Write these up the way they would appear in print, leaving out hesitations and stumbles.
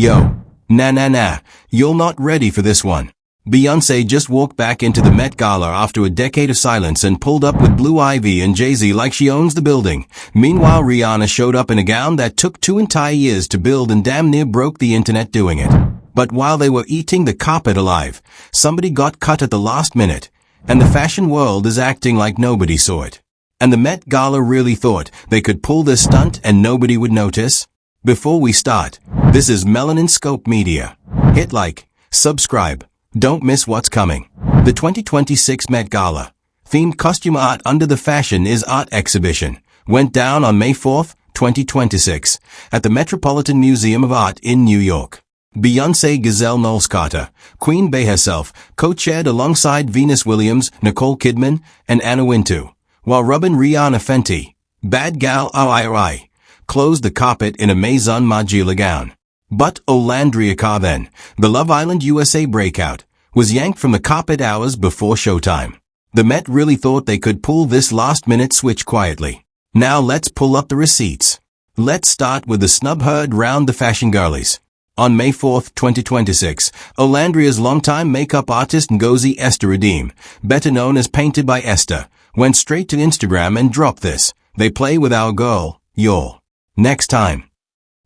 Yo. Nah. You're not ready for this one. Beyonce just walked back into the Met Gala after a decade of silence and pulled up with Blue Ivy and Jay-Z like she owns the building. Meanwhile, Rihanna showed up in a gown that took 2 entire years to build and damn near broke the internet doing it. But while they were eating the carpet alive, somebody got cut at the last minute, and the fashion world is acting like nobody saw it. And the Met Gala really thought they could pull this stunt and nobody would notice? Before we start, this is Melanin Scope Media. Hit like, subscribe. Don't miss what's coming. The 2026 Met Gala, themed costume art under the Fashion is Art exhibition, went down on May 4, 2026, at the Metropolitan Museum of Art in New York. Beyonce Gazelle Knowles Carter, Queen Bey herself, co-chaired alongside Venus Williams, Nicole Kidman, and Anna Wintour, while Robin Rihanna Fenty, Bad Gal RIRI, closed the carpet in a Maison Margiela gown. But Olandria Carven, the Love Island USA breakout, was yanked from the carpet hours before showtime. The Met really thought they could pull this last-minute switch quietly. Now let's pull up the receipts. Let's start with the snub heard round the fashion girlies. On May 4, 2026, Olandria's longtime makeup artist Ngozi Esther Redeem, better known as Painted by Esther, went straight to Instagram and dropped this. They play with our girl, y'all. Next time.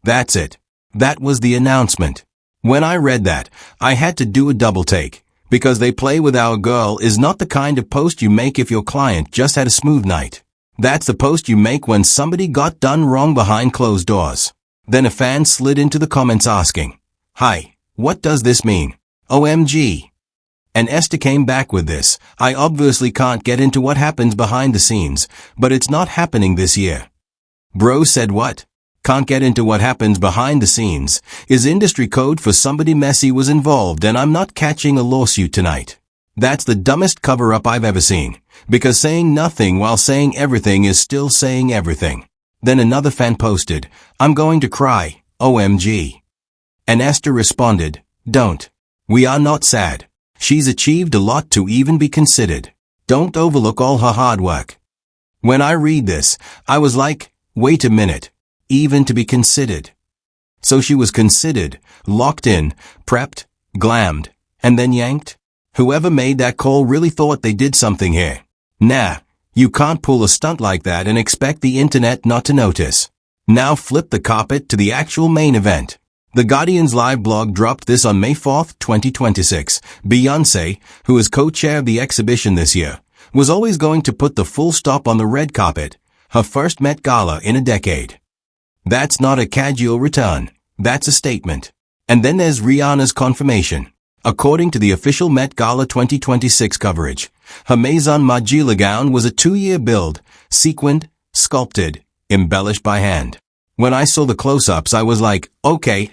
That's it. That was the announcement. When I read that, I had to do a double take, because they play with our girl is not the kind of post you make if your client just had a smooth night. That's the post you make when somebody got done wrong behind closed doors. Then a fan slid into the comments asking, "Hi, what does this mean? OMG. And Esther came back with this. I obviously can't get into what happens behind the scenes, but it's not happening this year. Bro said what? Can't get into what happens behind the scenes is industry code for somebody messy was involved and I'm not catching a lawsuit tonight. That's the dumbest cover-up I've ever seen, because saying nothing while saying everything is still saying everything." Then another fan posted, "I'm going to cry, OMG. And Esther responded, "Don't. We are not sad. She's achieved a lot to even be considered. Don't overlook all her hard work." When I read this, I was like, wait a minute. Even to be considered. So she was considered, locked in, prepped, glammed, and then yanked? Whoever made that call really thought they did something here. Nah, you can't pull a stunt like that and expect the internet not to notice. Now flip the carpet to the actual main event. The Guardian's live blog dropped this on May 4, 2026. Beyonce, who is co-chair of the exhibition this year, was always going to put the full stop on the red carpet, her first Met Gala in a decade. That's not a casual return. That's a statement. And then there's Rihanna's confirmation. According to the official Met Gala 2026 coverage, her Maison Margiela gown was a 2-year build, sequined, sculpted, embellished by hand. When I saw the close-ups, I was like, okay,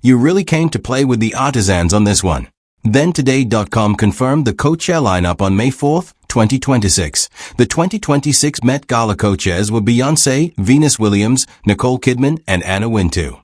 you really came to play with the artisans on this one. Then Today.com confirmed the co-chair lineup on May 4, 2026. The 2026 Met Gala co-chairs were Beyonce, Venus Williams, Nicole Kidman, and Anna Wintour.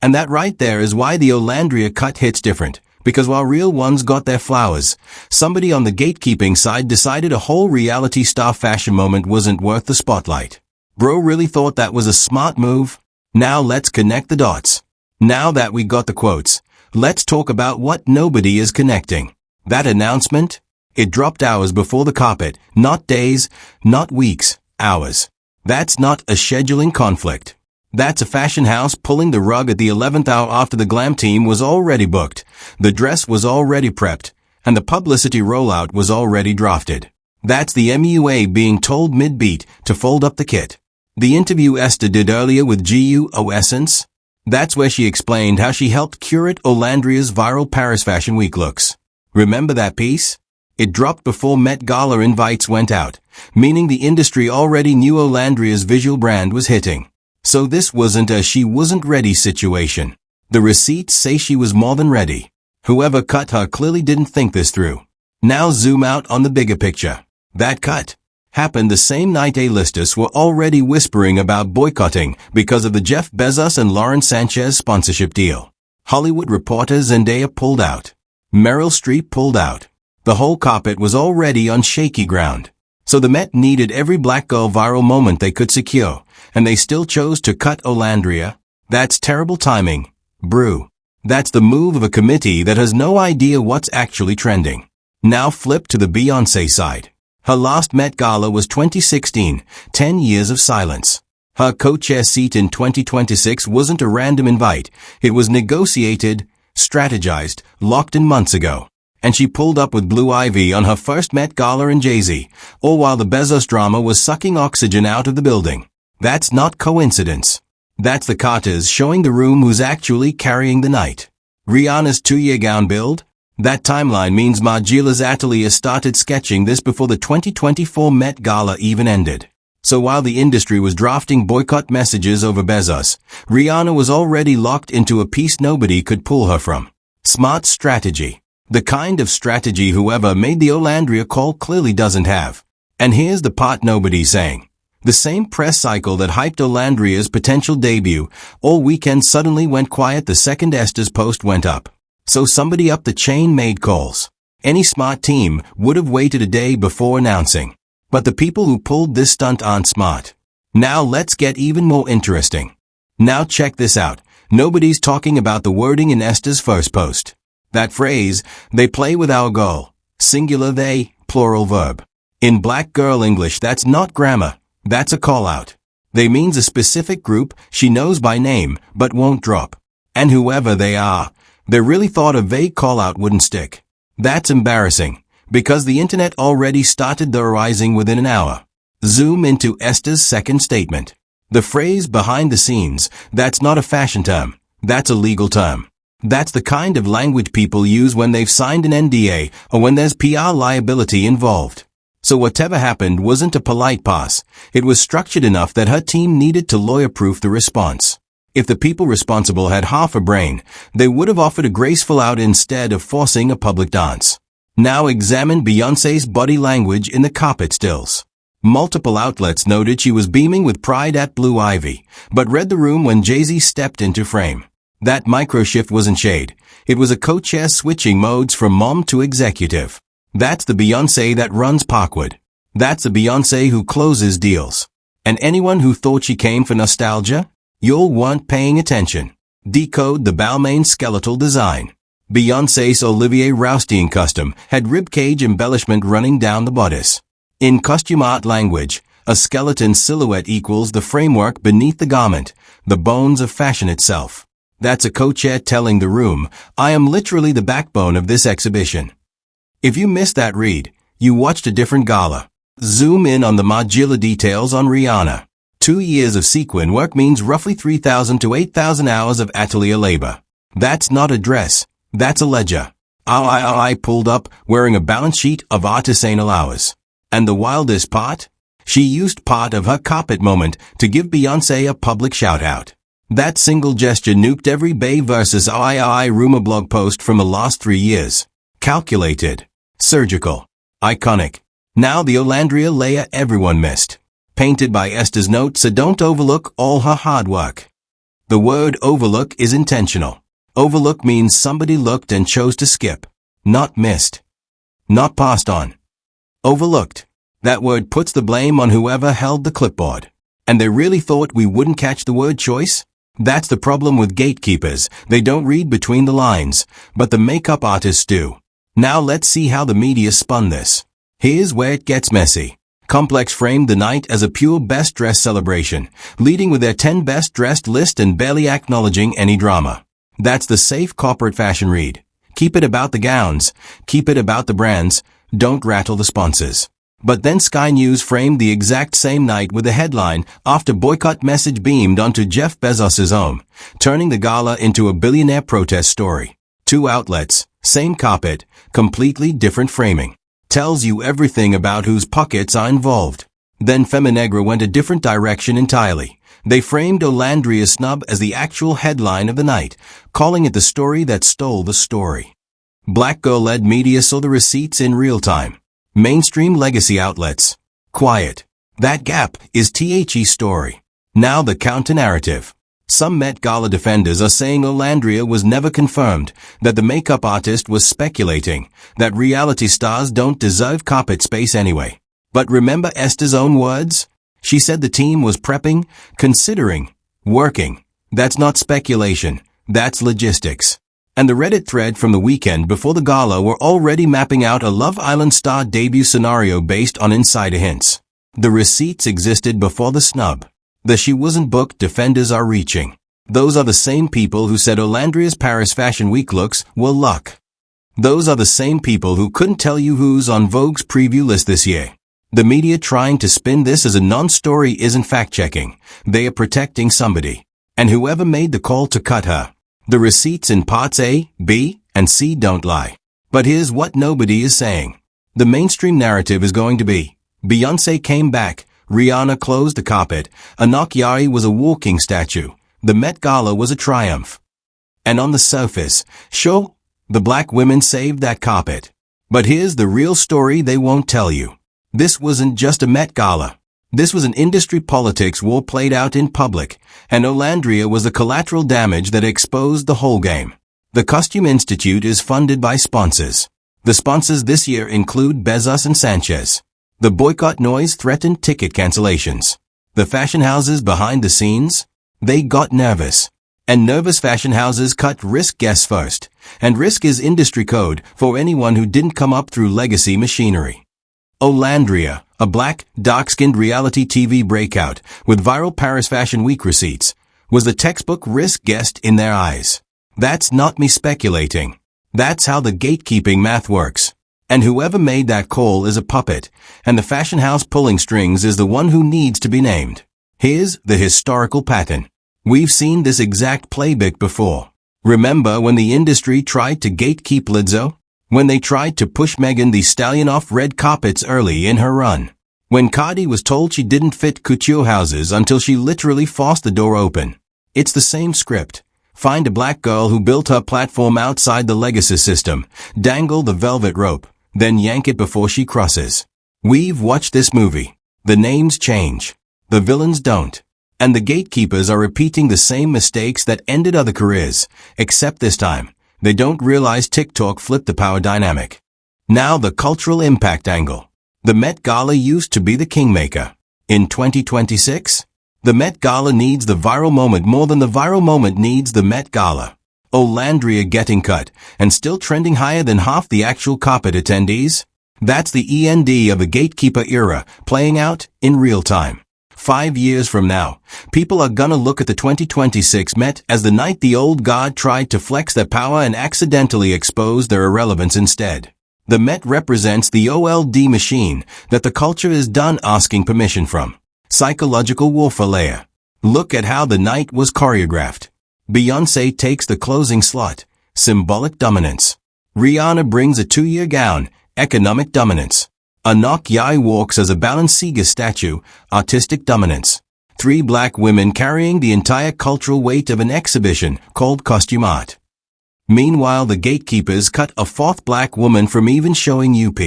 And that right there is why the Olandria cut hits different, because while real ones got their flowers, somebody on the gatekeeping side decided a whole reality star fashion moment wasn't worth the spotlight. Bro really thought that was a smart move? Now let's connect the dots. Now that we got the quotes, let's talk about what nobody is connecting. That announcement? It dropped hours before the carpet, not days, not weeks, hours. That's not a scheduling conflict. That's a fashion house pulling the rug at the 11th hour after the glam team was already booked, the dress was already prepped, and the publicity rollout was already drafted. That's the MUA being told mid-beat to fold up the kit. The interview Esther did earlier with GUO Essence? That's where she explained how she helped curate Olandria's viral Paris Fashion Week looks. Remember that piece? It dropped before Met Gala invites went out, meaning the industry already knew Olandria's visual brand was hitting. So this wasn't a she wasn't ready situation. The receipts say she was more than ready. Whoever cut her clearly didn't think this through. Now zoom out on the bigger picture. That cut happened the same night A-listers were already whispering about boycotting because of the Jeff Bezos and Lauren Sanchez sponsorship deal. Hollywood reporter Zendaya pulled out. Meryl Streep pulled out. The whole carpet was already on shaky ground. So the Met needed every black girl viral moment they could secure, and they still chose to cut Olandria. That's terrible timing, Brew. That's the move of a committee that has no idea what's actually trending. Now flip to the Beyoncé side. Her last Met Gala was 2016, 10 years of silence. Her co-chair seat in 2026 wasn't a random invite. It was negotiated, strategized, locked in months ago. And she pulled up with Blue Ivy on her first Met Gala and Jay-Z, all while the Bezos drama was sucking oxygen out of the building. That's not coincidence. That's the Carters showing the room who's actually carrying the night. Rihanna's 2-year gown build? That timeline means Margiela's atelier started sketching this before the 2024 Met Gala even ended. So while the industry was drafting boycott messages over Bezos, Rihanna was already locked into a piece nobody could pull her from. Smart strategy. The kind of strategy whoever made the Olandria call clearly doesn't have. And here's the part nobody's saying. The same press cycle that hyped Olandria's potential debut all weekend suddenly went quiet the second Esther's post went up. So somebody up the chain made calls. Any smart team would have waited a day before announcing. But the people who pulled this stunt aren't smart. Now let's get even more interesting. Now check this out. Nobody's talking about the wording in Esther's first post. That phrase, they play with our goal. Singular they, plural verb. In black girl English that's not grammar. That's a call-out. They means a specific group she knows by name, but won't drop. And whoever they are, they really thought a vague call-out wouldn't stick. That's embarrassing, because the internet already started theorizing within an hour. Zoom into Esther's second statement. The phrase behind the scenes, that's not a fashion term. That's a legal term. That's the kind of language people use when they've signed an NDA or when there's PR liability involved. So whatever happened wasn't a polite pass. It was structured enough that her team needed to lawyer-proof the response. If the people responsible had half a brain, they would have offered a graceful out instead of forcing a public dance. Now examine Beyoncé's body language in the carpet stills. Multiple outlets noted she was beaming with pride at Blue Ivy, but read the room when Jay-Z stepped into frame. That micro-shift wasn't shade. It was a co-chair switching modes from mom to executive. That's the Beyoncé that runs Parkwood. That's the Beyoncé who closes deals. And anyone who thought she came for nostalgia? You weren't paying attention. Decode the Balmain skeletal design. Beyoncé's Olivier Rousteing custom had ribcage embellishment running down the bodice. In costume art language, a skeleton silhouette equals the framework beneath the garment, the bones of fashion itself. That's a co-chair telling the room, I am literally the backbone of this exhibition. If you missed that read, you watched a different gala. Zoom in on the Margiela details on Rihanna. 2 years of sequin work means roughly 3,000 to 8,000 hours of atelier labor. That's not a dress. That's a ledger. I pulled up wearing a balance sheet of artisanal hours. And the wildest part? She used part of her carpet moment to give Beyoncé a public shout-out. That single gesture nuked every Bey vs. I rumor blog post from the last 3 years. Calculated. Surgical. Iconic. Now the Olandria layer everyone missed. Painted by Esther's note, so don't overlook all her hard work. The word overlook is intentional. Overlook means somebody looked and chose to skip. Not missed. Not passed on. Overlooked. That word puts the blame on whoever held the clipboard. And they really thought we wouldn't catch the word choice? That's the problem with gatekeepers. They don't read between the lines, but the makeup artists do. Now let's see how the media spun this. Here's where it gets messy. Complex framed the night as a pure best dress celebration, leading with their 10 best dressed list and barely acknowledging any drama. That's the safe corporate fashion read. Keep it about the gowns, keep it about the brands, don't rattle the sponsors. But then Sky News framed the exact same night with a headline after boycott message beamed onto Jeff Bezos's home, turning the gala into a billionaire protest story. 2 outlets, same carpet, completely different framing. Tells you everything about whose pockets are involved. Then Feminegra went a different direction entirely. They framed Olandria's Snub as the actual headline of the night, calling it the story that stole the story. Black girl-led media saw the receipts in real time. Mainstream legacy outlets. Quiet. That gap is THE's story. Now the counter-narrative. Some Met Gala defenders are saying Olandria was never confirmed, that the makeup artist was speculating, that reality stars don't deserve carpet space anyway. But remember Esther's own words? She said the team was prepping, considering, working. That's not speculation. That's logistics. And the Reddit thread from the weekend before the gala were already mapping out a Love Island star debut scenario based on insider hints. The receipts existed before the snub. The she wasn't booked defenders are reaching. Those are the same people who said Olandria's Paris Fashion Week looks were luck. Those are the same people who couldn't tell you who's on Vogue's preview list this year. The media trying to spin this as a non-story isn't fact-checking. They are protecting somebody. And whoever made the call to cut her. The receipts in parts A, B, and C don't lie. But here's what nobody is saying. The mainstream narrative is going to be, Beyonce came back, Rihanna closed the carpet, Anak Yari was a walking statue, the Met Gala was a triumph. And on the surface, sure, the black women saved that carpet. But here's the real story they won't tell you. This wasn't just a Met Gala. This was an industry politics war played out in public, and Olandria was the collateral damage that exposed the whole game. The Costume Institute is funded by sponsors. The sponsors this year include Bezos and Sanchez. The boycott noise threatened ticket cancellations. The fashion houses behind the scenes? They got nervous. And nervous fashion houses cut risk guests first. And risk is industry code for anyone who didn't come up through legacy machinery. Olandria, a black, dark-skinned reality TV breakout with viral Paris Fashion Week receipts, was the textbook risk guest in their eyes. That's not me speculating. That's how the gatekeeping math works. And whoever made that call is a puppet, and the fashion house pulling strings is the one who needs to be named. Here's the historical pattern. We've seen this exact playbook before. Remember when the industry tried to gatekeep Lizzo? When they tried to push Megan Thee Stallion off red carpets early in her run. When Cardi was told she didn't fit couture houses until she literally forced the door open. It's the same script. Find a black girl who built her platform outside the legacy system, dangle the velvet rope, then yank it before she crosses. We've watched this movie. The names change. The villains don't. And the gatekeepers are repeating the same mistakes that ended other careers, except this time. They don't realize TikTok flipped the power dynamic. Now the cultural impact angle. The Met Gala used to be the kingmaker. In 2026, the Met Gala needs the viral moment more than the viral moment needs the Met Gala. Olandria getting cut and still trending higher than half the actual carpet attendees? That's the END of the gatekeeper era playing out in real time. 5 years from now, people are gonna look at the 2026 Met as the night the old guard tried to flex their power and accidentally expose their irrelevance instead. The Met represents the OLD machine that the culture is done asking permission from. Psychological warfare layer. Look at how the night was choreographed. Beyonce takes the closing slot. Symbolic dominance. Rihanna brings a 2-year gown. Economic dominance. Anak Yai walks as a Balenciaga statue, artistic dominance. 3 black women carrying the entire cultural weight of an exhibition called costume art. Meanwhile, the gatekeepers cut a 4th black woman from even showing UP.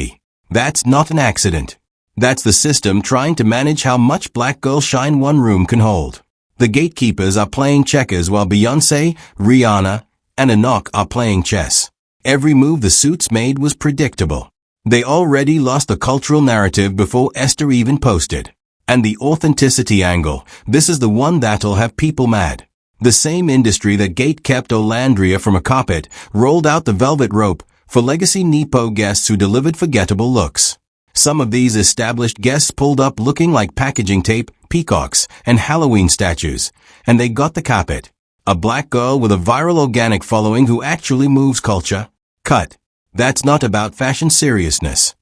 That's not an accident. That's the system trying to manage how much black girl shine one room can hold. The gatekeepers are playing checkers while Beyonce, Rihanna, and Anak are playing chess. Every move the suits made was predictable. They already lost the cultural narrative before Esther even posted. And the authenticity angle, this is the one that'll have people mad. The same industry that gate-kept Olandria from a carpet rolled out the velvet rope for legacy Nepo guests who delivered forgettable looks. Some of these established guests pulled up looking like packaging tape, peacocks, and Halloween statues, and they got the carpet. A black girl with a viral organic following who actually moves culture. Cut. That's not about fashion seriousness.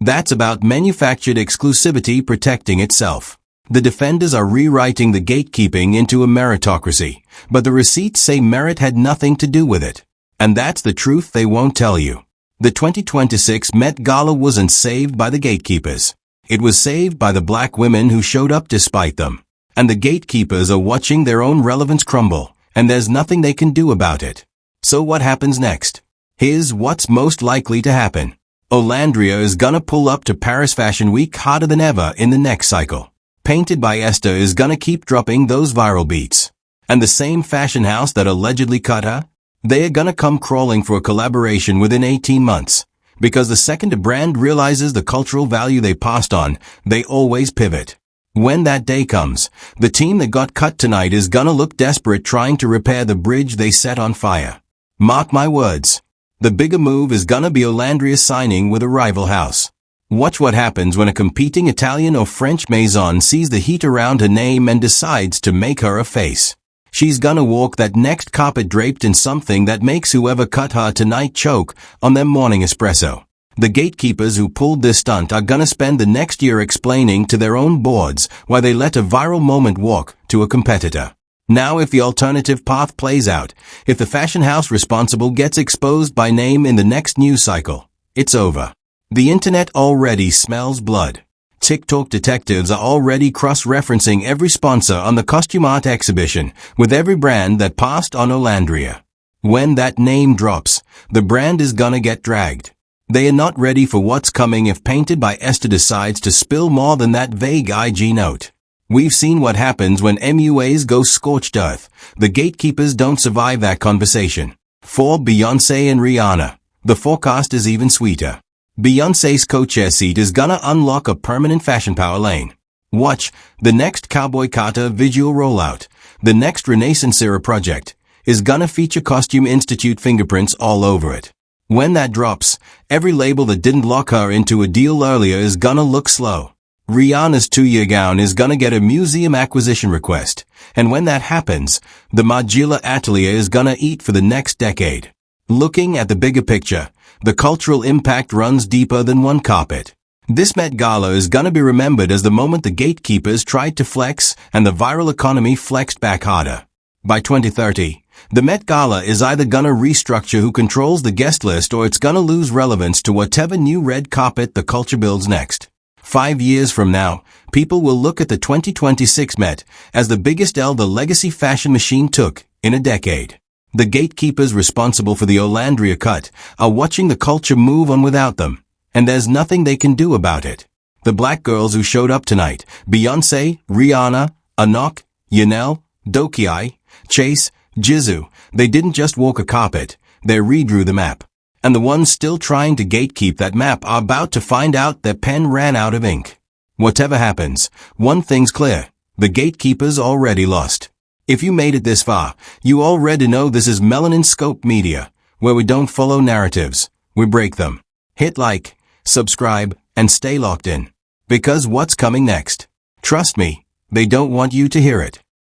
That's about manufactured exclusivity protecting itself. The defenders are rewriting the gatekeeping into a meritocracy, but the receipts say merit had nothing to do with it. And that's the truth they won't tell you. The 2026 Met Gala wasn't saved by the gatekeepers. It was saved by the black women who showed up despite them. And the gatekeepers are watching their own relevance crumble, and there's nothing they can do about it. So what happens next? Here's what's most likely to happen. Olandria is gonna pull up to Paris Fashion Week harder than ever in the next cycle. Painted by Esther is gonna keep dropping those viral beats. And the same fashion house that allegedly cut her? They're gonna come crawling for a collaboration within 18 months. Because the second a brand realizes the cultural value they passed on, they always pivot. When that day comes, the team that got cut tonight is gonna look desperate trying to repair the bridge they set on fire. Mark my words. The bigger move is gonna be Olandria signing with a rival house. Watch what happens when a competing Italian or French maison sees the heat around her name and decides to make her a face. She's gonna walk that next carpet draped in something that makes whoever cut her tonight choke on their morning espresso. The gatekeepers who pulled this stunt are gonna spend the next year explaining to their own boards why they let a viral moment walk to a competitor. Now if the alternative path plays out, if the fashion house responsible gets exposed by name in the next news cycle, it's over. The internet already smells blood. TikTok detectives are already cross-referencing every sponsor on the costume art exhibition with every brand that passed on Olandria. When that name drops, the brand is gonna get dragged. They are not ready for what's coming if Painted by Esther decides to spill more than that vague IG note. We've seen what happens when MUAs go scorched earth. The gatekeepers don't survive that conversation. For Beyonce and Rihanna, the forecast is even sweeter. Beyonce's co-chair seat is gonna unlock a permanent fashion power lane. Watch, the next Cowboy Carter visual rollout, the next Renaissance era project, is gonna feature Costume Institute fingerprints all over it. When that drops, every label that didn't lock her into a deal earlier is gonna look slow. Rihanna's 2-year gown is gonna get a museum acquisition request, and when that happens, the Margiela Atelier is gonna eat for the next decade. Looking at the bigger picture, the cultural impact runs deeper than one carpet. This Met Gala is gonna be remembered as the moment the gatekeepers tried to flex and the viral economy flexed back harder. By 2030, the Met Gala is either gonna restructure who controls the guest list or it's gonna lose relevance to whatever new red carpet the culture builds next. 5 years from now, people will look at the 2026 Met as the biggest L the legacy fashion machine took in a decade. The gatekeepers responsible for the Olandria cut are watching the culture move on without them, and there's nothing they can do about it. The black girls who showed up tonight, Beyonce, Rihanna, Anok, Yanel, Dokiai, Chase, Jizoo, they didn't just walk a carpet, they redrew the map. And the ones still trying to gatekeep that map are about to find out their pen ran out of ink. Whatever happens, one thing's clear, the gatekeepers already lost. If you made it this far, you already know this is Melanin Scope Media, where we don't follow narratives, we break them. Hit like, subscribe, and stay locked in. Because what's coming next? Trust me, they don't want you to hear it.